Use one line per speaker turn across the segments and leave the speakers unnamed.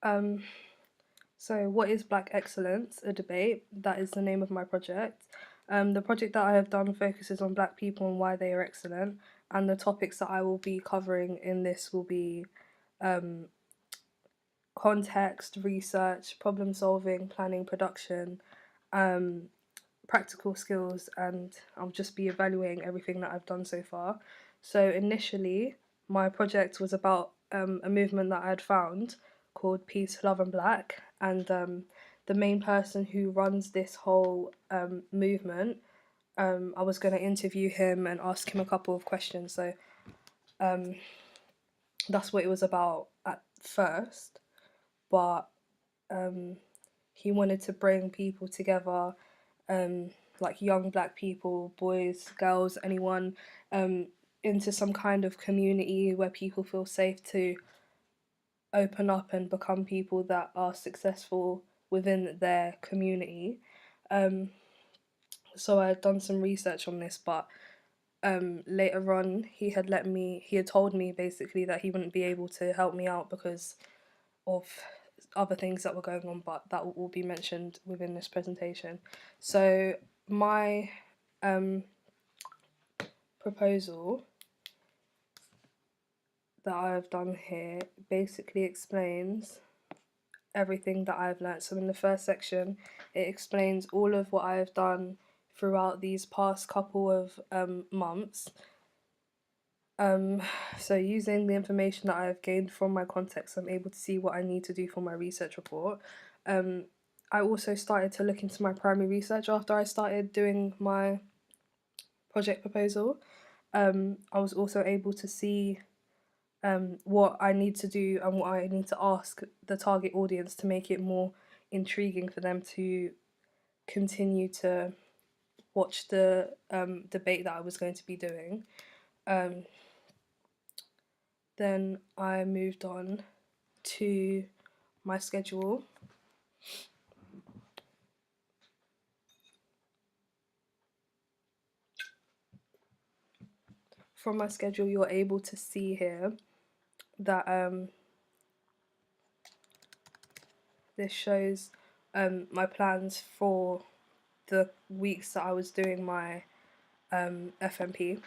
Um, so, what is Black Excellence? A debate. That is the name of my project. The project that I have done focuses on Black people and why they are excellent, and the topics that I will be covering in this will be um, context, research, problem solving, planning, production, um, practical skills, and I'll just be evaluating everything that I've done so far. So, initially, my project was about a movement that I had found called Peace, Love, and Black, and the main person who runs this whole movement. I was going to interview him and ask him a couple of questions. So um, that's what it was about at first. But he wanted to bring people together, um, like young Black people, boys, girls, anyone, um, into some kind of community where people feel safe to open up and become people that are successful within their community. Um, so I had done some research on this, but later on he had told me basically that he wouldn't be able to help me out because of other things that were going on, but that will all be mentioned within this presentation. So my um, proposal that I've done here basically explains everything that I've learnt. So in the first section, it explains all of what I've done throughout these past couple of months. Um, so using the information that I have gained from my context, I'm able to see what I need to do for my research report. Um, I also started to look into my primary research after I started doing my project proposal. I was also able to see what I need to do and what I need to ask the target audience to make it more intriguing for them to continue to watch the debate that I was going to be doing. Um, then I moved on to my schedule. From my schedule, you're able to see here that this shows my plans for the weeks that I was doing my FMP.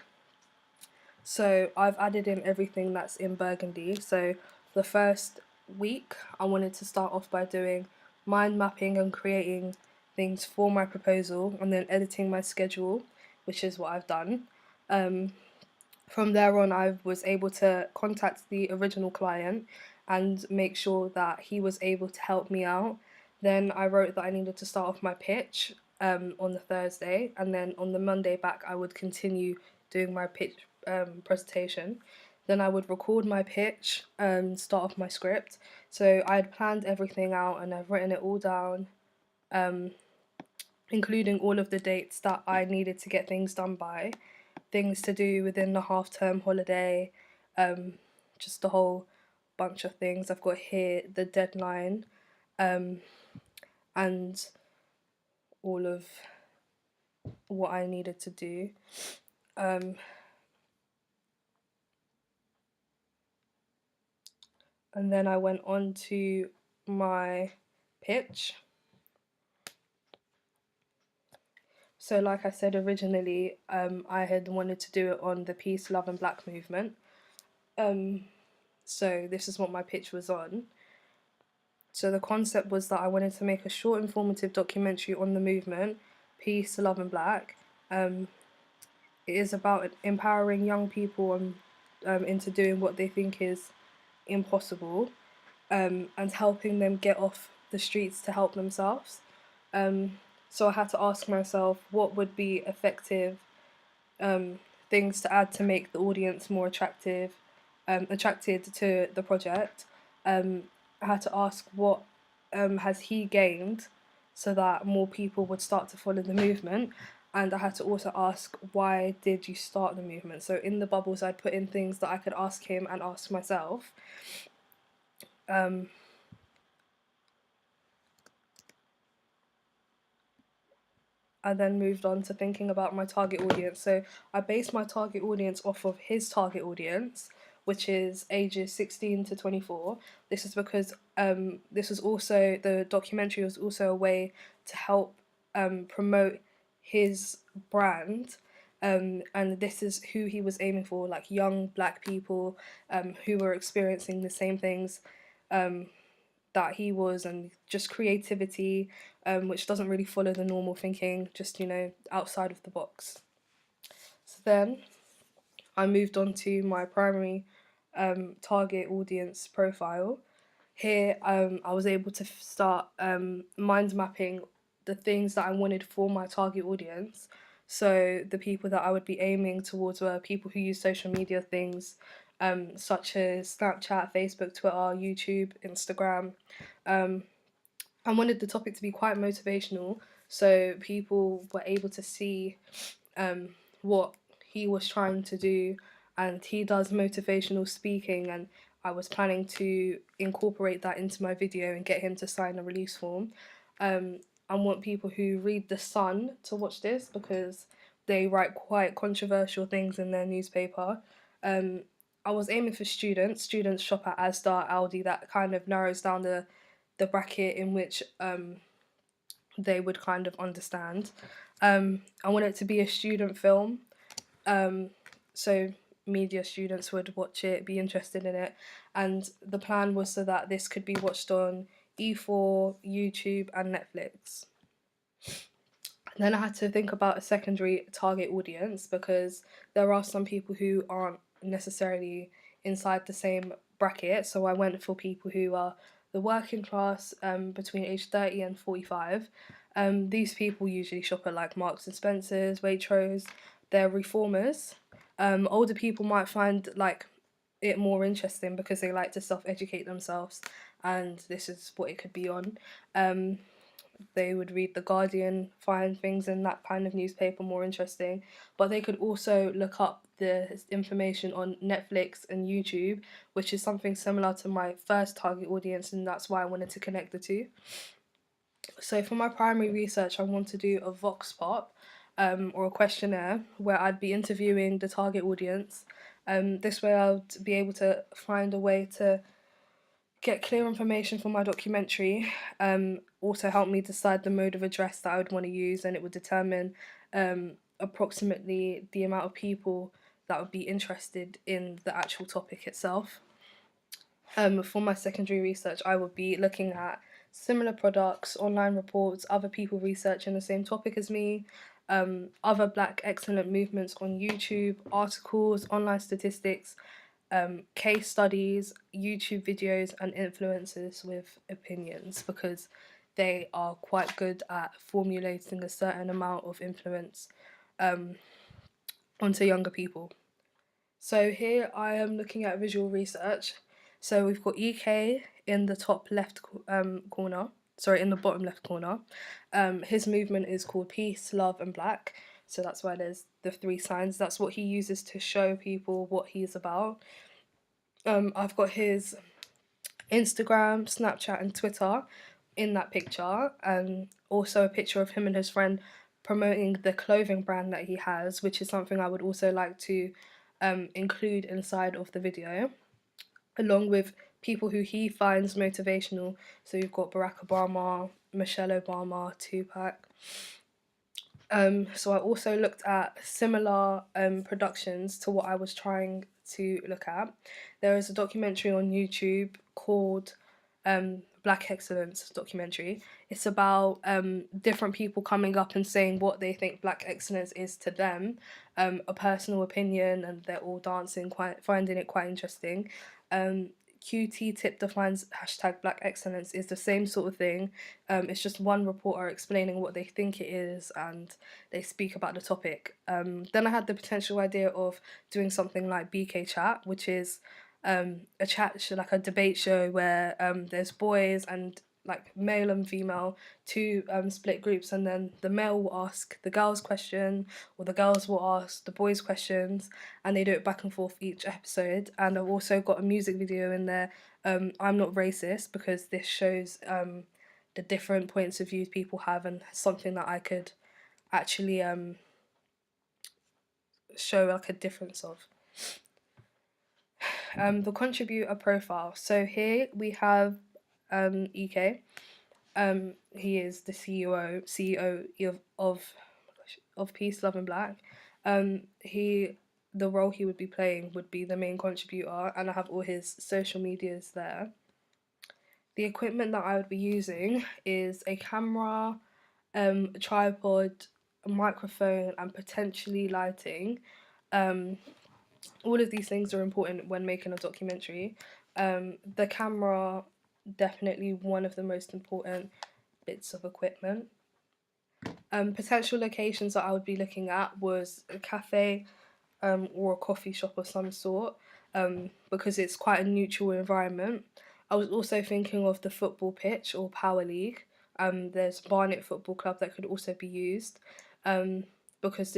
So I've added in everything that's in Burgundy. So the first week, I wanted to start off by doing mind mapping and creating things for my proposal, and then editing my schedule, which is what I've done. From there on, I was able to contact the original client and make sure that he was able to help me out. Then I wrote that I needed to start off my pitch on the Thursday, and then on the Monday back, I would continue doing my pitch presentation. Then I would record my pitch, start off my script. So I had planned everything out and I've written it all down, including all of the dates that I needed to get things done by, things to do within the half term holiday, just a whole bunch of things. I've got here the deadline, and all of what I needed to do. And then I went on to my pitch. So, like I said originally, I had wanted to do it on the Peace, Love, and Black movement. So, this is what my pitch was on. So, the concept was that I wanted to make a short, informative documentary on the movement, Peace, Love, and Black. It is about empowering young people into doing what they think is impossible, and helping them get off the streets to help themselves. So I had to ask myself what would be effective things to add to make the audience more attracted to the project. I had to ask what has he gained so that more people would start to follow the movement. And I had to also ask, why did you start the movement? So in the bubbles, I'd put in things that I could ask him and ask myself. I then moved on to thinking about my target audience. So I based my target audience off of his target audience, which is ages 16 to 24. This is because this was also, the documentary was also a way to help promote his brand. And this is who he was aiming for, like young black people who were experiencing the same things that he was, and just creativity, which doesn't really follow the normal thinking, just, outside of the box. So then I moved on to my primary target audience profile. Here, I was able to start mind mapping the things that I wanted for my target audience. So the people that I would be aiming towards were people who use social media things, such as Snapchat, Facebook, Twitter, YouTube, Instagram. I wanted the topic to be quite motivational, so people were able to see what he was trying to do. And he does motivational speaking, and I was planning to incorporate that into my video and get him to sign a release form. I want people who read The Sun to watch this, because they write quite controversial things in their newspaper. I was aiming for students. Students shop at Asda, Aldi. That kind of narrows down the bracket in which they would kind of understand. I want it to be a student film, so media students would watch it, be interested in it, and the plan was so that this could be watched on E4, YouTube, and Netflix. And then I had to think about a secondary target audience, because there are some people who aren't necessarily inside the same bracket. So I went for people who are the working class, between age 30 and 45. These people usually shop at like Marks and Spencer's, Waitrose. They're reformers. Older people might find like it more interesting because they like to self-educate themselves, and this is what it could be on. They would read The Guardian, find things in that kind of newspaper more interesting, but they could also look up the information on Netflix and YouTube, which is something similar to my first target audience, and that's why I wanted to connect the two. So for my primary research, I want to do a vox pop, or a questionnaire where I'd be interviewing the target audience. This way I'll be able to find a way to get clear information for my documentary, also help me decide the mode of address that I would want to use, and it would determine approximately the amount of people that would be interested in the actual topic itself. For my secondary research, I would be looking at similar products, online reports, other people researching the same topic as me, other Black excellent movements on YouTube, articles, online statistics, case studies, YouTube videos, and influencers with opinions, because they are quite good at formulating a certain amount of influence onto younger people. So here I am looking at visual research. So we've got EK in the top left corner, sorry, in the bottom left corner. His movement is called Peace, Love, and Black. So that's why there's the three signs. That's what he uses to show people what he's about. I've got his Instagram, Snapchat, and Twitter in that picture, and also a picture of him and his friend promoting the clothing brand that he has, which is something I would also like to include inside of the video, along with people who he finds motivational. So you've got Barack Obama, Michelle Obama, Tupac. So I also looked at similar productions to what I was trying to look at. There is a documentary on YouTube called Black Excellence documentary. It's about different people coming up and saying what they think Black excellence is to them, a personal opinion, and they're all dancing, quite finding it quite interesting. QT tip defines hashtag Black excellence is the same sort of thing. It's just one reporter explaining what they think it is, and they speak about the topic. Then I had the potential idea of doing something like BK Chat, which is a chat show, like a debate show where there's boys and like male and female, two split groups, and then the male will ask the girls question, or the girls will ask the boys questions, and they do it back and forth each episode. And I've also got a music video in there, I'm Not Racist, because this shows the different points of view people have, and something that I could actually show like a difference of. the contributor profile. So here we have EK. He is the CEO of Peace, Love and Black. The role he would be playing would be the main contributor, and I have all his social medias there. The equipment that I would be using is a camera, a tripod, a microphone, and potentially lighting. All of these things are important when making a documentary. The camera, definitely one of the most important bits of equipment. Potential locations that I would be looking at was a cafe or a coffee shop of some sort, because it's quite a neutral environment. I was also thinking of the football pitch or Power League. There's Barnet Football Club that could also be used, because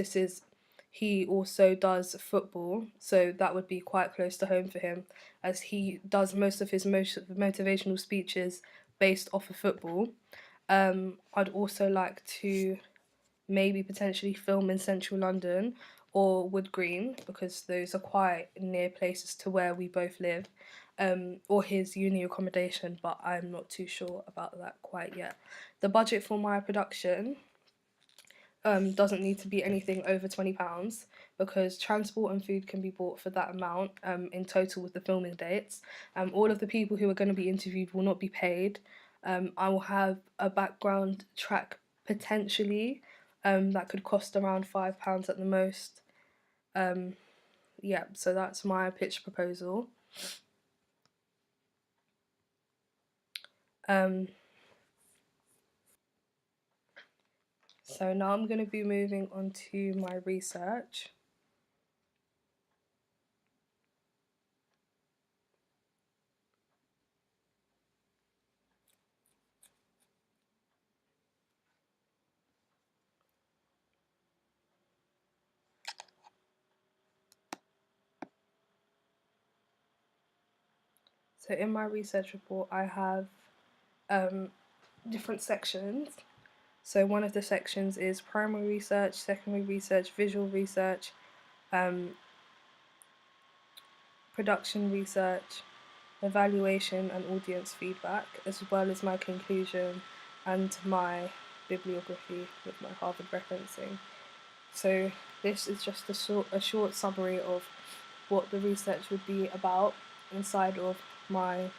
he also does football, so that would be quite close to home for him, as he does most of his motivational speeches based off of football. I'd also like to maybe potentially film in central London or Wood Green, because those are quite near places to where we both live, or his uni accommodation, but I'm not too sure about that quite yet. The budget for my production doesn't need to be anything over £20, because transport and food can be bought for that amount in total with the filming dates. All of the people who are going to be interviewed will not be paid. I will have a background track potentially that could cost around £5 at the most. Yeah, so that's my pitch proposal. So now I'm going to be moving on to my research. So in my research report, I have different sections. So one of the sections is primary research, secondary research, visual research, production research, evaluation and audience feedback, as well as my conclusion and my bibliography with my Harvard referencing. So this is just a short summary of what the research would be about inside of my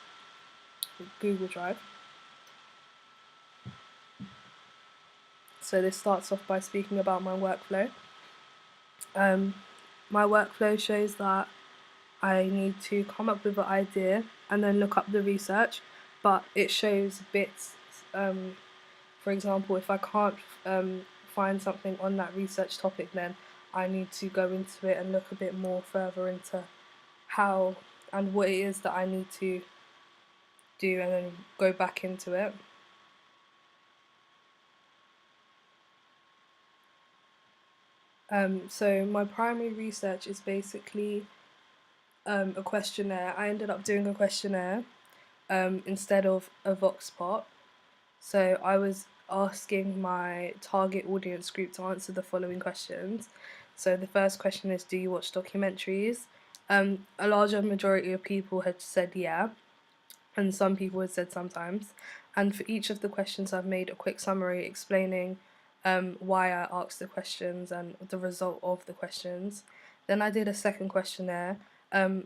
Google Drive. So this starts off by speaking about my workflow. My workflow shows that I need to come up with an idea and then look up the research, but it shows bits. For example, if I can't find something on that research topic, then I need to go into it and look a bit more further into how and what it is that I need to do, and then go back into it. So my primary research is basically a questionnaire. I ended up doing a questionnaire instead of a vox pop. So I was asking my target audience group to answer the following questions. So the first question is, do you watch documentaries? A larger majority of people had said yeah, and some people had said sometimes. And for each of the questions, I've made a quick summary explaining why I asked the questions and the result of the questions. Then I did a second questionnaire,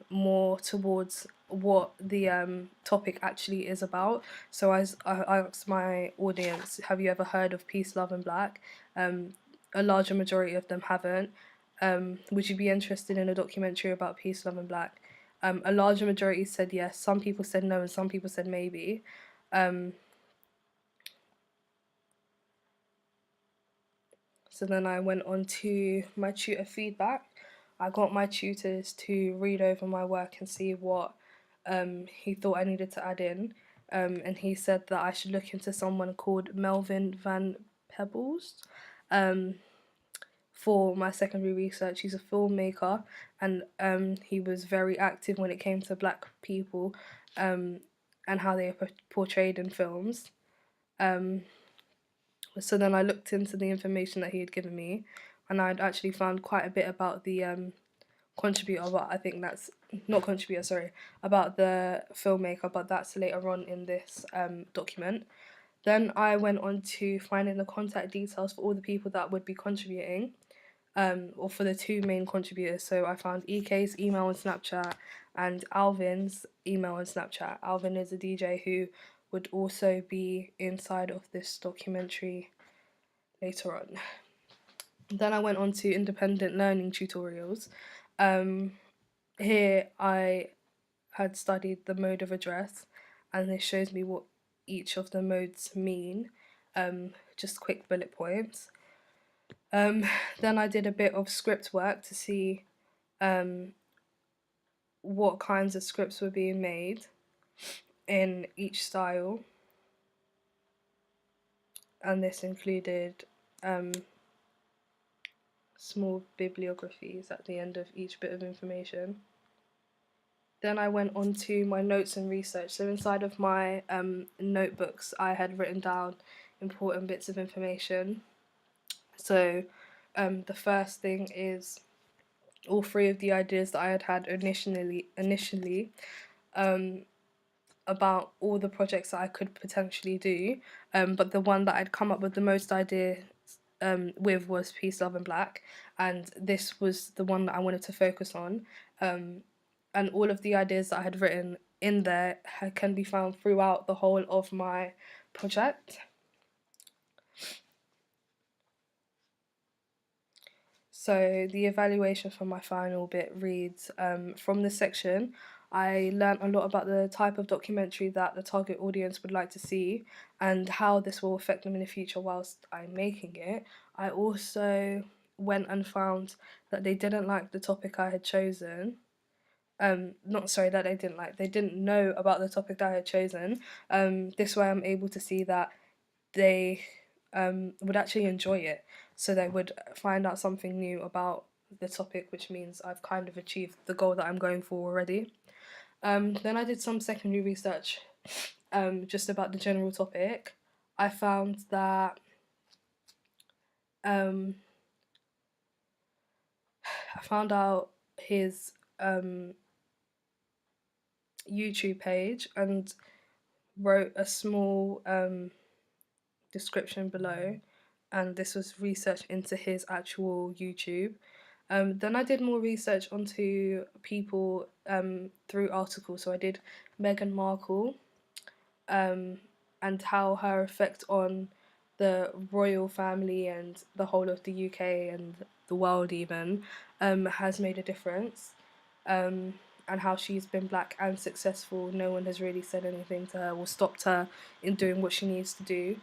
more towards what the topic actually is about. So I asked my audience, have you ever heard of Peace, Love and Black? A larger majority of them haven't. Would you be interested in a documentary about Peace, Love and Black? A larger majority said yes, some people said no, and some people said maybe. So then I went on to my tutor feedback. I got my tutors to read over my work and see what he thought I needed to add in. And he said that I should look into someone called Melvin Van Peebles for my secondary research. He's a filmmaker, and he was very active when it came to Black people and how they are portrayed in films. So then I looked into the information that he had given me, and I'd actually found quite a bit about the contributor, but I think that's not contributor, sorry, about the filmmaker, but that's later on in this document. Then I went on to finding the contact details for all the people that would be contributing, or for the two main contributors. So I found EK's email and Snapchat and Alvin's email and Snapchat. Alvin is a DJ who would also be inside of this documentary later on. Then I went on to independent learning tutorials. Here I had studied the mode of address, and this shows me what each of the modes mean, just quick bullet points. Then I did a bit of script work to see what kinds of scripts were being made in each style, and this included small bibliographies at the end of each bit of information. Then I went on to my notes and research. So inside of my notebooks, I had written down important bits of information. So the first thing is all three of the ideas that I had initially about all the projects that I could potentially do, but the one that I'd come up with the most ideas with was Peace, Love and Black, and this was the one that I wanted to focus on. And all of the ideas that I had written in there can be found throughout the whole of my project. So the evaluation for my final bit reads, from this section, I learned a lot about the type of documentary that the target audience would like to see and how this will affect them in the future whilst I'm making it. I also went and found that they didn't like the topic I had chosen. Not sorry, that they didn't know about the topic that I had chosen. This way I'm able to see that they would actually enjoy it. So they would find out something new about the topic, which means I've kind of achieved the goal that I'm going for already. Then I did some secondary research just about the general topic. I found that I found out his YouTube page and wrote a small description below, and this was research into his actual YouTube. Then I did more research onto people through articles. So I did Meghan Markle and how her effect on the royal family and the whole of the UK and the world even has made a difference. And how she's been black and successful. No one has really said anything to her or stopped her in doing what she needs to do.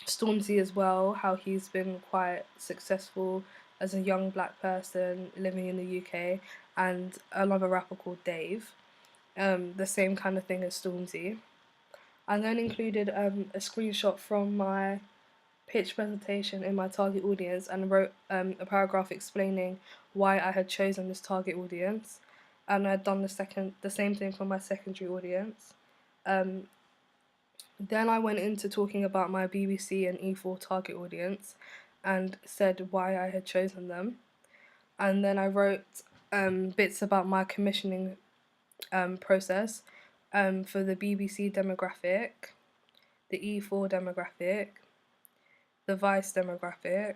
Stormzy as well, how he's been quite successful as a young black person living in the UK, and another rapper called Dave. The same kind of thing as Stormzy. I then included a screenshot from my pitch presentation in my target audience and wrote a paragraph explaining why I had chosen this target audience, and I'd done the same thing for my secondary audience. Then I went into talking about my BBC and E4 target audience and said why I had chosen them. And then I wrote bits about my commissioning process for the BBC demographic, the E4 demographic, the Vice demographic,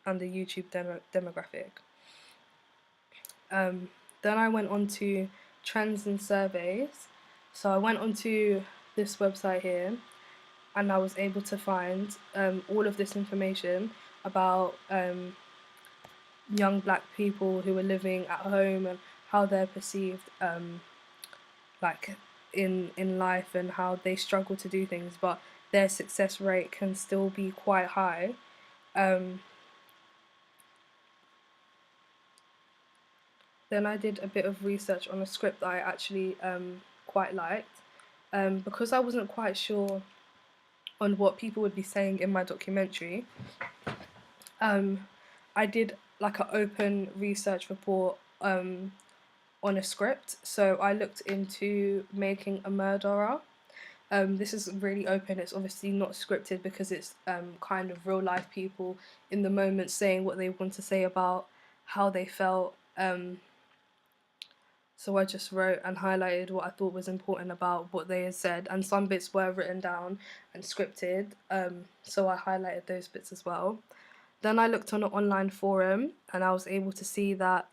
and the YouTube demographic. Then I went on to trends and surveys. So I went onto this website here and I was able to find all of this information about young black people who are living at home and how they're perceived like in life and how they struggle to do things, but their success rate can still be quite high. Then I did a bit of research on a script that I actually quite liked, because I wasn't quite sure on what people would be saying in my documentary. I did like an open research report on a script. So I looked into making a murderer. This is really open. It's obviously not scripted because it's kind of real life people in the moment saying what they want to say about how they felt So I just wrote and highlighted what I thought was important about what they had said, and some bits were written down and scripted, so I highlighted those bits as well. Then I looked on an online forum and I was able to see that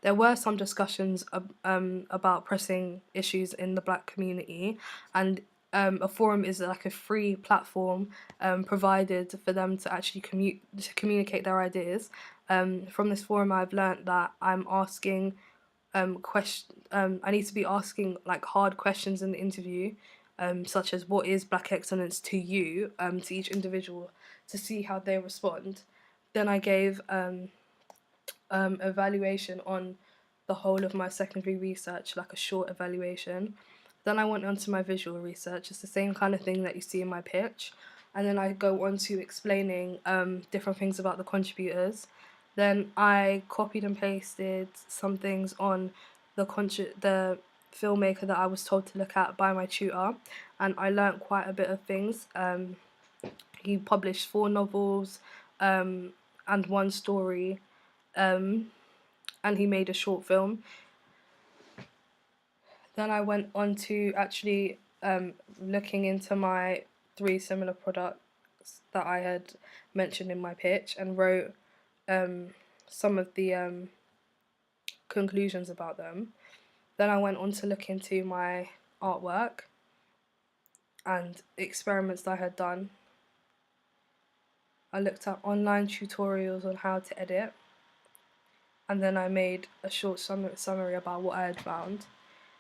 there were some discussions about pressing issues in the Black community, and a forum is like a free platform provided for them to actually communicate their ideas. From this forum, I've learnt that I need to be asking like hard questions in the interview, such as what is Black excellence to you, to each individual, to see how they respond. Then I gave evaluation on the whole of my secondary research, like a short evaluation. Then I went on to my visual research. It's the same kind of thing that you see in my pitch. And then I go on to explaining different things about the contributors. Then I copied and pasted some things on the filmmaker that I was told to look at by my tutor, and I learnt quite a bit of things. He published 4 novels and 1 story, and he made a short film. Then I went on to actually looking into my 3 similar products that I had mentioned in my pitch, and wrote some of the conclusions about them. Then I went on to look into my artwork and experiments that I had done. I looked at online tutorials on how to edit, and then I made a short summary about what I had found.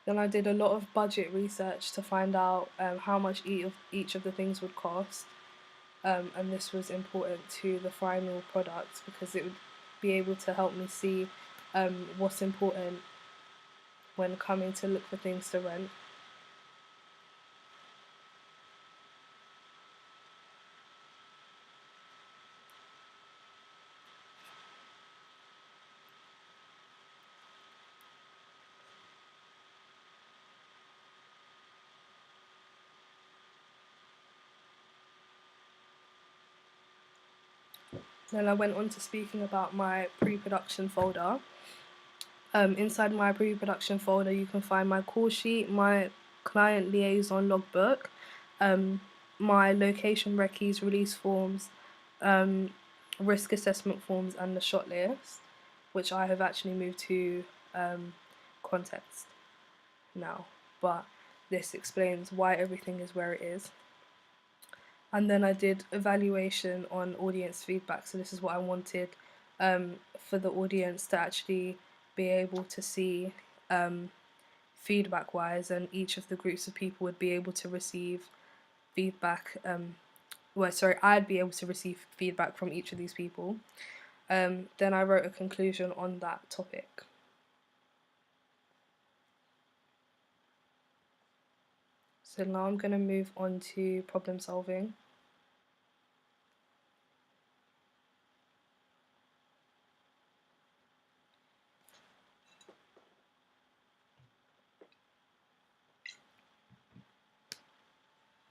Then I did a lot of budget research to find out how much each of the things would cost, and this was important to the final product because it would be able to help me see what's important when coming to look for things to rent. Then I went on to speaking about my pre-production folder. Inside my pre-production folder, you can find my call sheet, my client liaison logbook, my location recce's release forms, risk assessment forms, and the shot list, which I have actually moved to context now, but this explains why everything is where it is. And then I did evaluation on audience feedback, so this is what I wanted for the audience to actually be able to see feedback wise, and each of the groups of people would be able to receive feedback. I'd be able to receive feedback from each of these people. Then I wrote a conclusion on that topic. So now I'm going to move on to problem solving.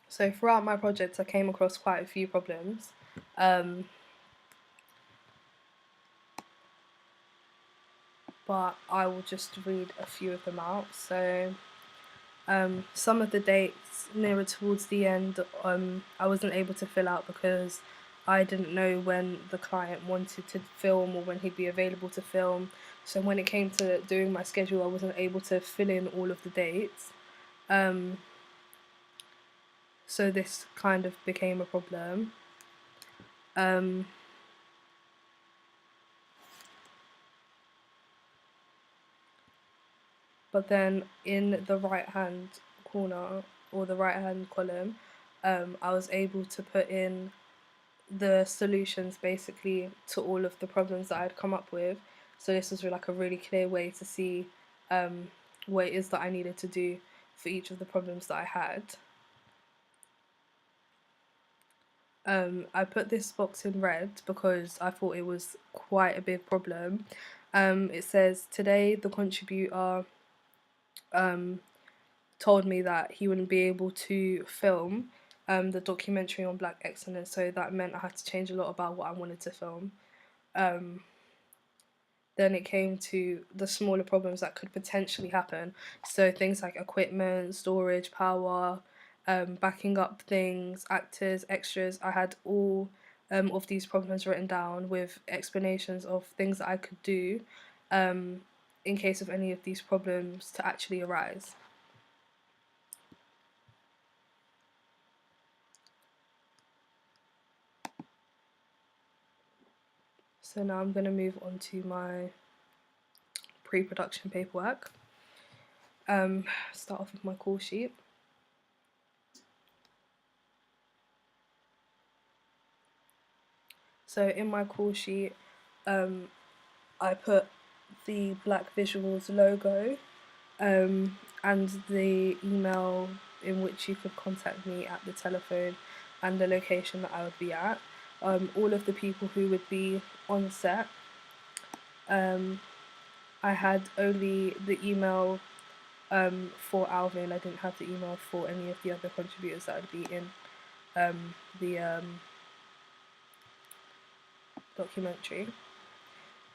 So throughout my project I came across quite a few problems. But I will just read a few of them out. So some of the dates nearer towards the end I wasn't able to fill out because I didn't know when the client wanted to film or when he'd be available to film. So when it came to doing my schedule, I wasn't able to fill in all of the dates. So this kind of became a problem. But then in the right hand corner or the right hand column, I was able to put in the solutions basically to all of the problems that I'd come up with. So this was like a really clear way to see what it is that I needed to do for each of the problems that I had. I put this box in red because I thought it was quite a big problem. It says, today the contributor told me that he wouldn't be able to film the documentary on Black excellence, so that meant I had to change a lot about what I wanted to film. then it came to the smaller problems that could potentially happen. So things like equipment, storage, power, backing up things, actors, extras. I had all of these problems written down with explanations of things that I could do in case of any of these problems to actually arise. So now I'm going to move on to my pre-production paperwork. Start off with my call sheet. So in my call sheet, I put the Black Visuals logo and the email in which you could contact me at the telephone and the location that I would be at. All of the people who would be on set. I had only the email for Alvin. I didn't have the email for any of the other contributors that would be in the documentary.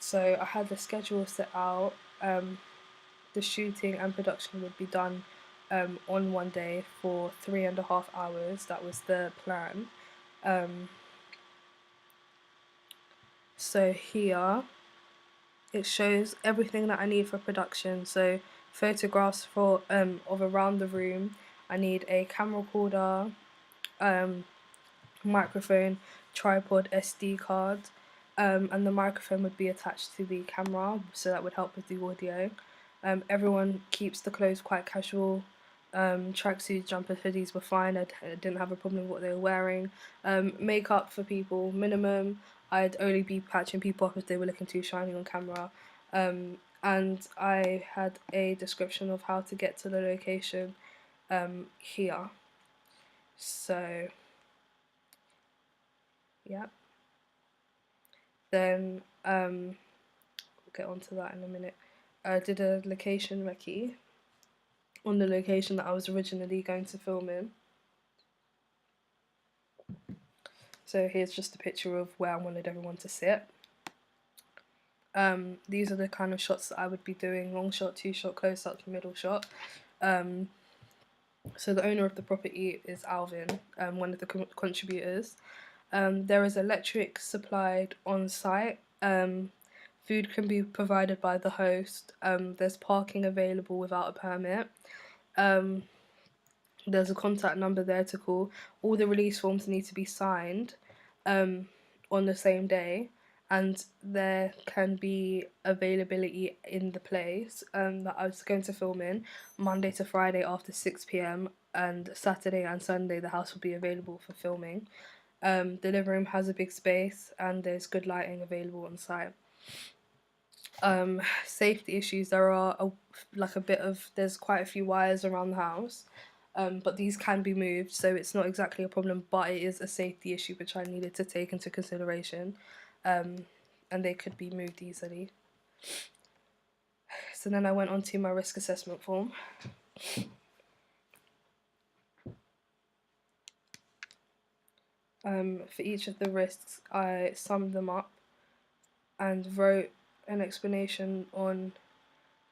So I had the schedule set out. The shooting and production would be done on one day for 3.5 hours. That was the plan. So here it shows everything that I need for production. So photographs for of around the room. I need a camera recorder, microphone, tripod, SD card, and the microphone would be attached to the camera, so that would help with the audio. Everyone keeps the clothes quite casual. Tracksuits, jumpers, hoodies were fine. I didn't have a problem with what they were wearing. Makeup for people, minimum. I'd only be patching people up if they were looking too shiny on camera. And I had a description of how to get to the location here. So, yeah. Then we'll get onto that in a minute. I did a location recce on the location that I was originally going to film in. So here's just a picture of where I wanted everyone to sit. These are the kind of shots that I would be doing: long shot, two shot, close up, middle shot. So the owner of the property is Alvin, one of the contributors. There is electric supplied on site. Food can be provided by the host. There's parking available without a permit. There's a contact number there to call. All the release forms need to be signed on the same day, and there can be availability in the place that I was going to film in Monday to Friday after 6 p.m, and Saturday and Sunday the house will be available for filming. The living room has a big space and there's good lighting available on site. Safety issues, there are there's quite a few wires around the house, but these can be moved, so it's not exactly a problem, but it is a safety issue which I needed to take into consideration, and they could be moved easily. So then I went on to my risk assessment form. For each of the risks, I summed them up and wrote an explanation on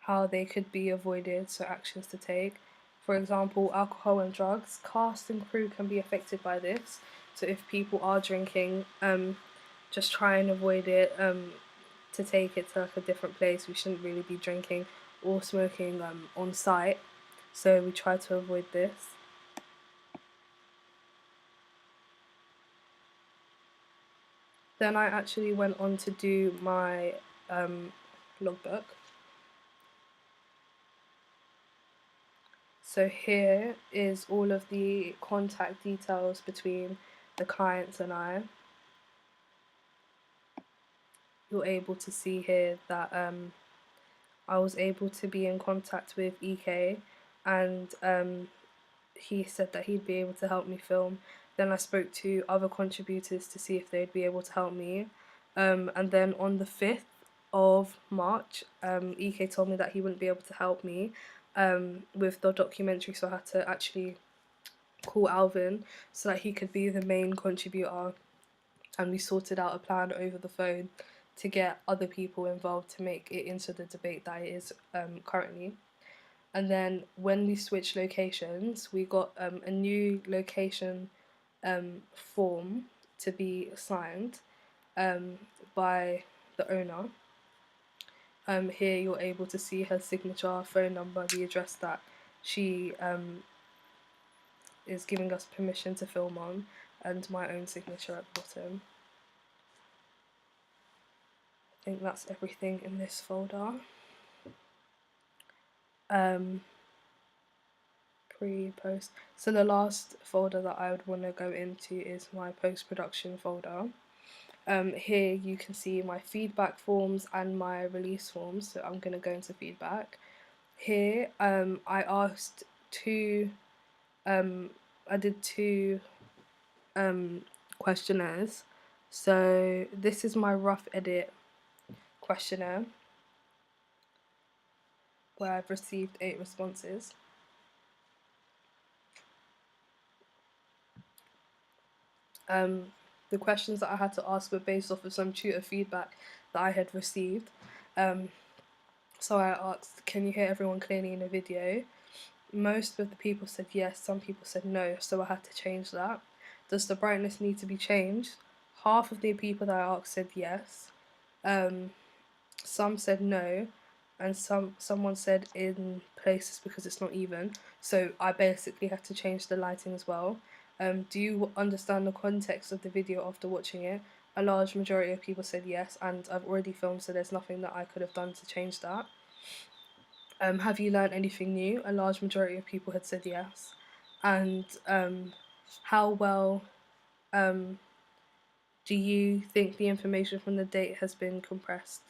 how they could be avoided, so actions to take. For example, alcohol and drugs. Cast and crew can be affected by this, so if people are drinking, just try and avoid it, to take it to like a different place. We shouldn't really be drinking or smoking on site, so we try to avoid this. Then I actually went on to do my logbook. So here is all of the contact details between the clients and I. You're able to see here that I was able to be in contact with EK, and he said that he'd be able to help me film. Then I spoke to other contributors to see if they'd be able to help me. And then on the 5th of March, EK told me that he wouldn't be able to help me with the documentary, so I had to actually call Alvin so that he could be the main contributor, and we sorted out a plan over the phone to get other people involved to make it into the debate that it is currently. And then when we switched locations, we got a new location form to be signed by the owner. Here you're able to see her signature, phone number, the address that she is giving us permission to film on, and my own signature at the bottom. I think that's everything in this folder. Pre-post. So the last folder that I would want to go into is my post-production folder. Here you can see my feedback forms and my release forms, so I'm going to go into feedback. Here I asked I did two questionnaires. So this is my rough edit questionnaire, where I've received 8 responses. The questions that I had to ask were based off of some tutor feedback that I had received. So I asked, can you hear everyone clearly in the video? Most of the people said yes, some people said no, so I had to change that. Does the brightness need to be changed? Half of the people that I asked said yes. Some said no, and someone said in places because it's not even. So I basically had to change the lighting as well. Do you understand the context of the video after watching it? A large majority of people said yes, and I've already filmed, so there's nothing that I could have done to change that. Have you learned anything new? A large majority of people had said yes. And how well do you think the information from the date has been compressed?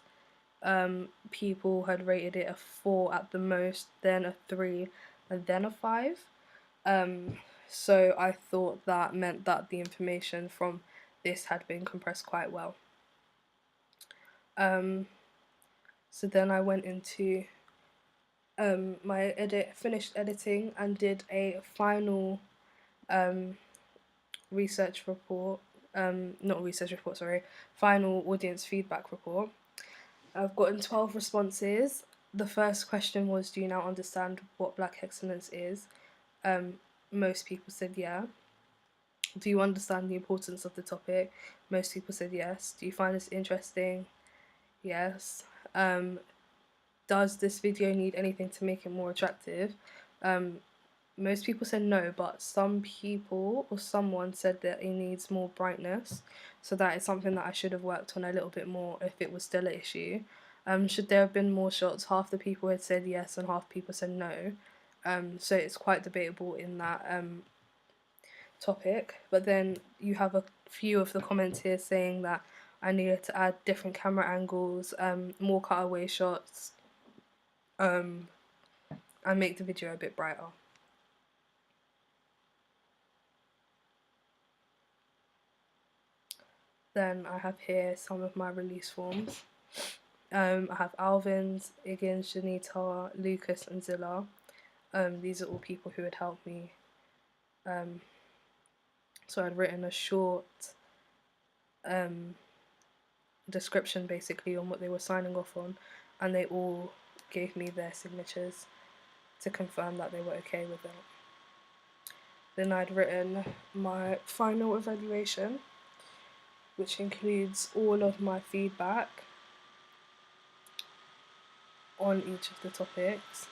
People had rated it a 4 at the most, then a 3, and then a 5. So I thought that meant that the information from this had been compressed quite well. So then I went into my finished editing and did a final research report, not research report, sorry, final audience feedback report. I've gotten 12 responses. The first question was, do you now understand what Black excellence is? Most people said yeah. Do you understand the importance of the topic? Most people said yes. Do you find this interesting? Yes. Does this video need anything to make it more attractive? Most people said no, but some people or someone said that it needs more brightness. So that is something that I should have worked on a little bit more if it was still an issue. Should there have been more shots? Half the people had said yes and half people said no. So it's quite debatable in that topic. But then you have a few of the comments here saying that I needed to add different camera angles, more cutaway shots, and make the video a bit brighter. Then I have here some of my release forms. I have Alvin's, Iggins, Janita, Lucas and Zilla. These are all people who had helped me. So I'd written a short description basically on what they were signing off on, and they all gave me their signatures to confirm that they were okay with it. Then I'd written my final evaluation, which includes all of my feedback on each of the topics.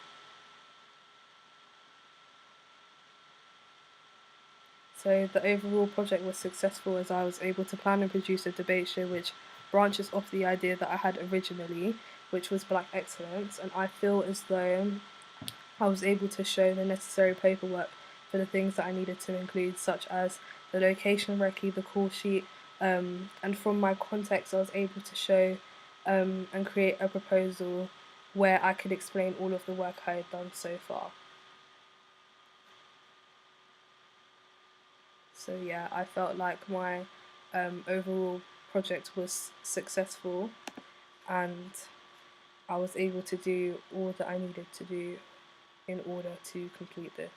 So the overall project was successful as I was able to plan and produce a debate show which branches off the idea that I had originally, which was Black excellence, and I feel as though I was able to show the necessary paperwork for the things that I needed to include, such as the location recce, the call sheet, and from my context I was able to show and create a proposal where I could explain all of the work I had done so far. So yeah, I felt like my overall project was successful and I was able to do all that I needed to do in order to complete this.